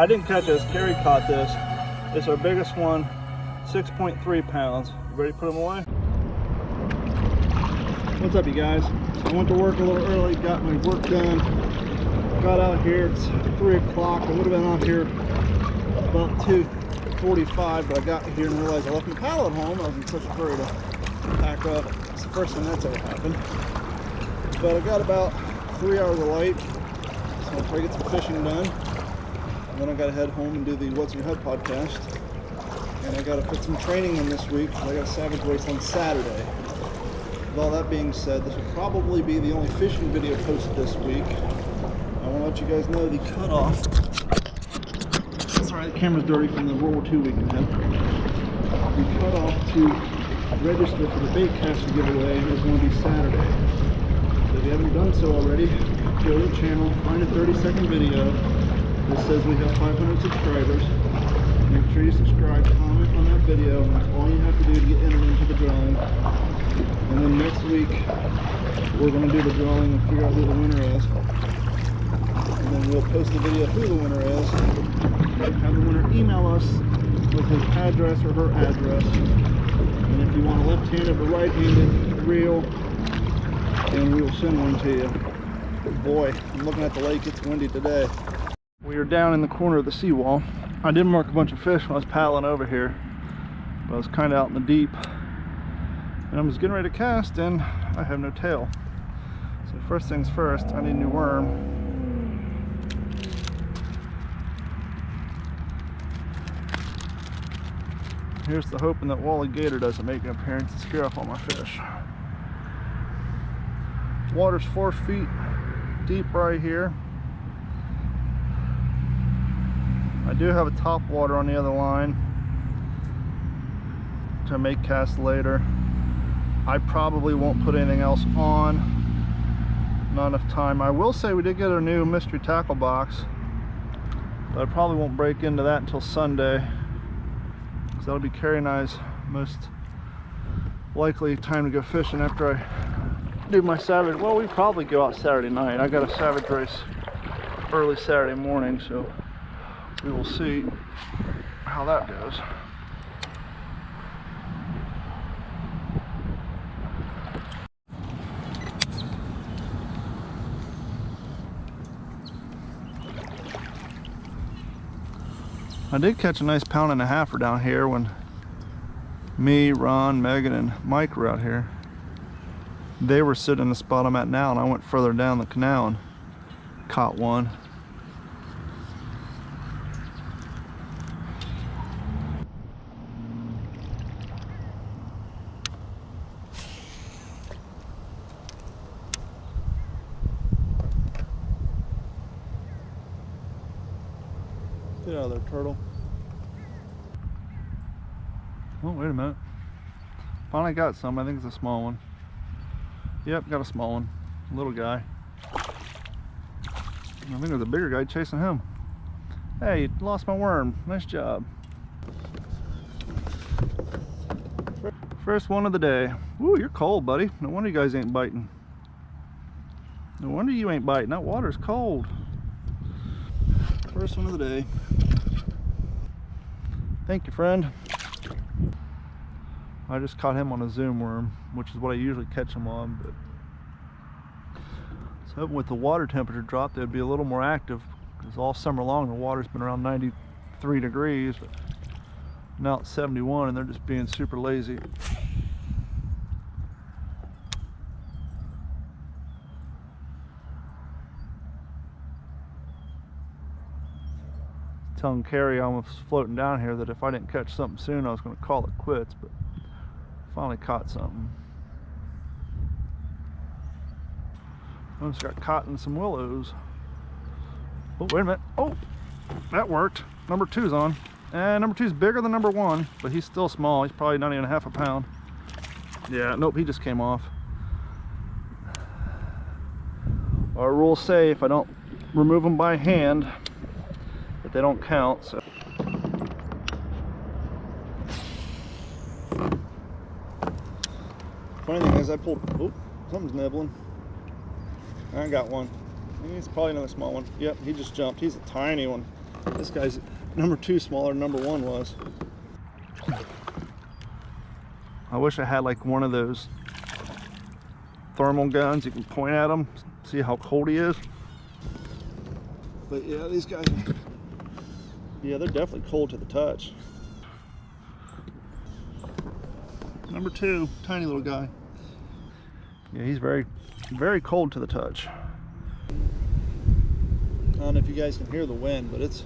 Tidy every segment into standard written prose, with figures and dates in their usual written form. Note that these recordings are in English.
I didn't catch this, Carrie caught this. It's our biggest one, 6.3 pounds. Ready to put them away? What's up, you guys? I went to work a little early, got my work done. Got out here, it's 3 o'clock. I would have been out here about 2:45, but I got here and realized I left my paddle at home. I was in such a hurry to pack up. It's the first time that's ever happened. But I got about 3 hours of light, so I'll try to get some fishing done. And then I gotta head home and do the What's in Your Head podcast. And I gotta put some training in this week. I got a Savage Race on Saturday. With all that being said, this will probably be the only fishing video posted this week. I want to let you guys know the cutoff. Sorry, the camera's dirty from the World War II weekend. The cutoff to register for the bait caster giveaway is going to be Saturday. So if you haven't done so already, go to the channel, find a 30-second video that says we have 500 subscribers. Make sure you subscribe, comment on that video, and that's all you have to do to get entered into the drawing. And then next week, we're going to do the drawing and figure out who the winner is. And then we'll post the video of who the winner is. Have the winner email us with his address or her address. And if you want a left-handed or right-handed reel, then we will send one to you. Boy, I'm looking at the lake, it's windy today. We are down in the corner of the seawall. I did mark a bunch of fish when I was paddling over here, but I was kind of out in the deep. And I'm just getting ready to cast and I have no tail. So first things first, I need a new worm. Here's the hoping that Wally Gator doesn't make an appearance and scare off all my fish. Water's 4 feet deep right here. I do have a top water on the other line to make cast later. I probably won't put anything else on. Not enough time. I will say we did get a new mystery tackle box, but I probably won't break into that until Sunday, because that'll be Carrie and I's most likely time to go fishing after I do my Saturday. Well, we probably go out Saturday night. I got a Savage Race early Saturday morning, so we will see how that goes. I did catch a nice 1.5 down here when me, Ron, Megan, and Mike were out here. They were sitting in the spot I'm at now, and I went further down the canal and caught one. Get out of there, turtle. Oh, wait a minute. Finally got some. I think it's a small one. Yep, got a small one. Little guy. I think there's a bigger guy chasing him. Hey, you lost my worm. Nice job. First one of the day. Woo, you're cold, buddy. No wonder you guys ain't biting. No wonder you ain't biting. That water's cold. First one of the day. Thank you, friend. I just caught him on a zoom worm, which is what I usually catch them on, but so hoping with the water temperature drop they'd be a little more active, because all summer long the water's been around 93 degrees, but now it's 71 and they're just being super lazy. Telling Carrie I was floating down here that if I didn't catch something soon I was going to call it quits, but finally caught something. I just got caught in some willows. Oh, wait a minute. Oh, that worked. Number 2's on. And number 2's bigger than number 1, but he's still small. He's probably not even a 1/2 pound. Yeah, nope, he just came off. Our rules say if I don't remove them by hand, that they don't count, so. Funny thing is I pulled, oh, something's nibbling. I got one. It's probably another small one. Yep, he just jumped. He's a tiny one. This guy's number 2 smaller than number 1 was. I wish I had like one of those thermal guns. You can point at him, see how cold he is. But yeah, these guys, yeah, they're definitely cold to the touch. Number 2, tiny little guy. Yeah, he's very, very cold to the touch. I don't know if you guys can hear the wind, but it's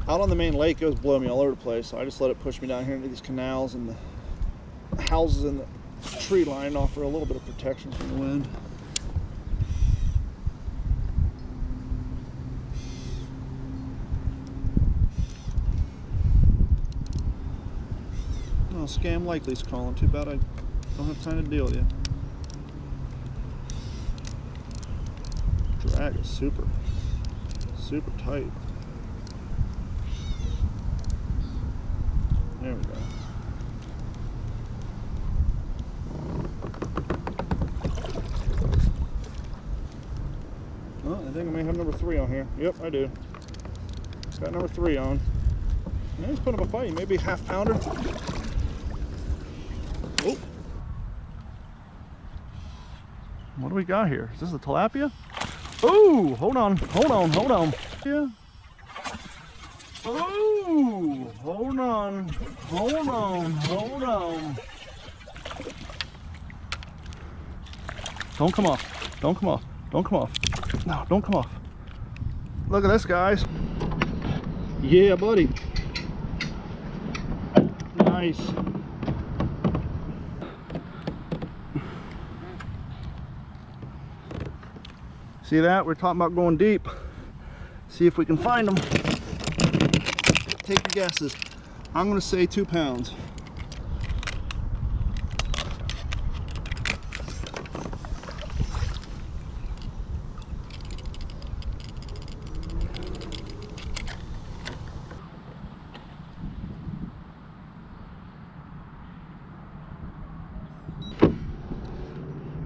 out on the main lake. It goes blowing me all over the place, so I just let it push me down here into these canals, and the houses in the tree line offer a little bit of protection from the wind. Oh, Scam Likely's calling. Too bad I don't have time to deal with you. Drag is super tight. There we go. Oh, I think I may have number 3 on here. Yep, I do. It's got number 3 on. Yeah, he's putting up a fight. Maybe half pounder. Oh. What do we got here? Is this a tilapia? Oh, hold on. Yeah. Oh, hold on. Don't come off. No, don't come off. Look at this, guys. Yeah, buddy. Nice. See that? We're talking about going deep. See if we can find them. Take your guesses. I'm going to say 2 pounds.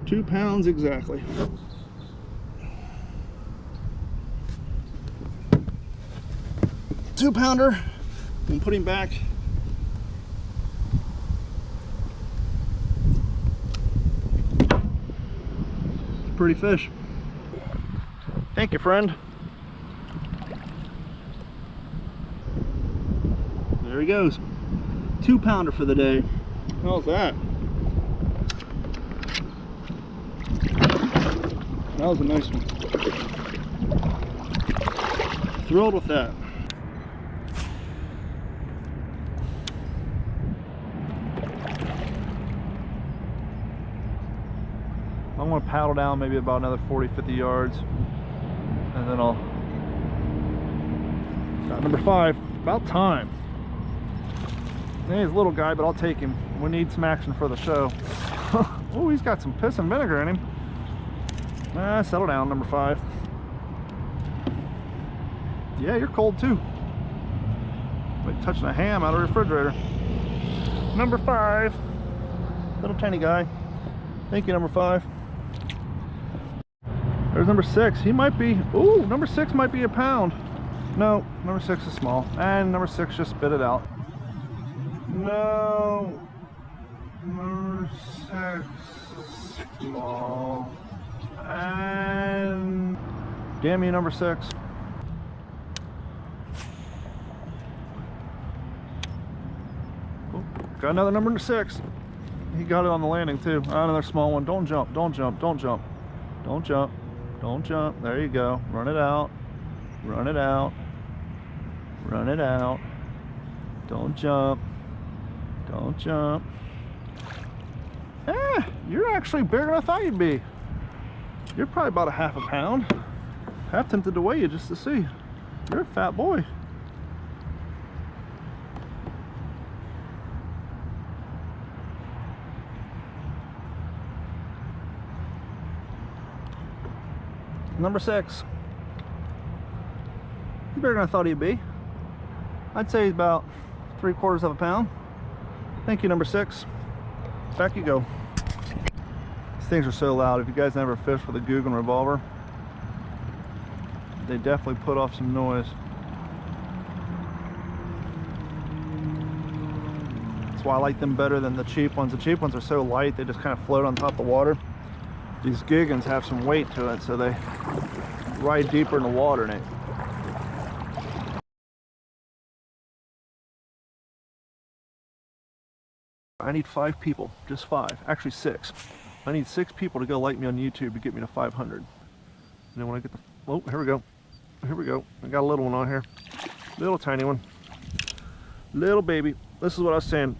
£2 exactly. Two-pounder. I'm putting back. Pretty fish. Thank you, friend. There he goes. 2-pounder for the day. How's that? That was a nice one. Thrilled with that. I'm going to paddle down maybe about another 40-50 yards, and then I'll got number 5. About time. He's a little guy, but I'll take him. We need some action for the show. Oh, he's got some piss and vinegar in him. Settle down, number 5. Yeah, you're cold too. Like touching a ham out of a refrigerator. Number 5. Little tiny guy. Thank you, number 5. There's number 6. He might be, ooh, number 6 might be a pound. No, number 6 is small. And number 6 just spit it out. No. Number 6 is small. And damn you, number 6. Oh, got another number 6. He got it on the landing too. Another small one. Don't jump, don't jump, don't jump. Don't jump, don't jump. There you go. Run it out. Run it out. Run it out. Don't jump. Don't jump. You're actually bigger than I thought you'd be. You're probably about a half a pound. Half tempted to weigh you just to see. You're a fat boy. Number 6. He's bigger than I thought he'd be. I'd say he's about 3/4 of a pound. Thank you, number 6. Back you go. These things are so loud. If you guys never fished with a Googan revolver, they definitely put off some noise. That's why I like them better than the cheap ones. The cheap ones are so light, they just kind of float on top of the water. These Giggins have some weight to it, so they ride deeper in the water. And I need 5 people, just 5, actually 6. I need 6 people to go like me on YouTube to get me to 500. And then when I get the, oh, here we go. Here we go. I got a little one on here. Little tiny one. Little baby. This is what I was saying.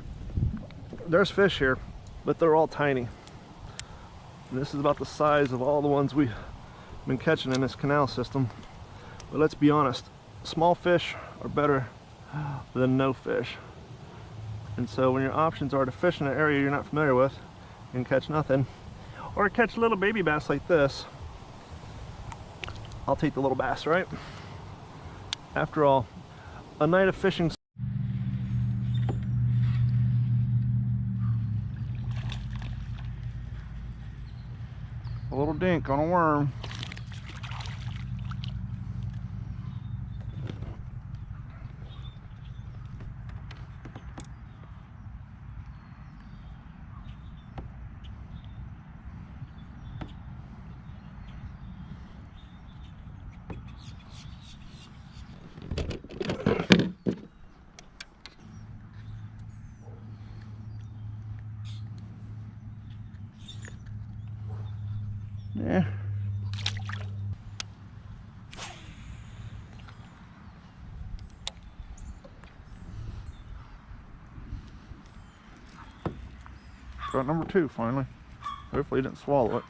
There's fish here, but they're all tiny. And this is about the size of all the ones we've been catching in this canal system. But let's be honest, small fish are better than no fish. And so when your options are to fish in an area you're not familiar with and catch nothing, or catch little baby bass like this, I'll take the little bass, right? After all, a night of fishing. A little dink on a worm. Yeah. Got number 2 finally. Hopefully he didn't swallow it.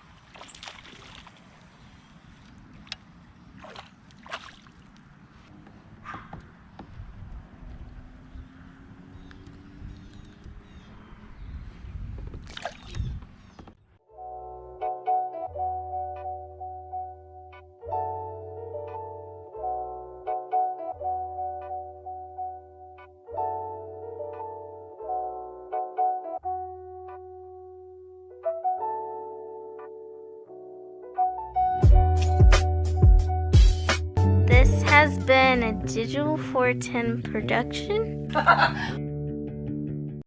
This has been a Digital 410 production.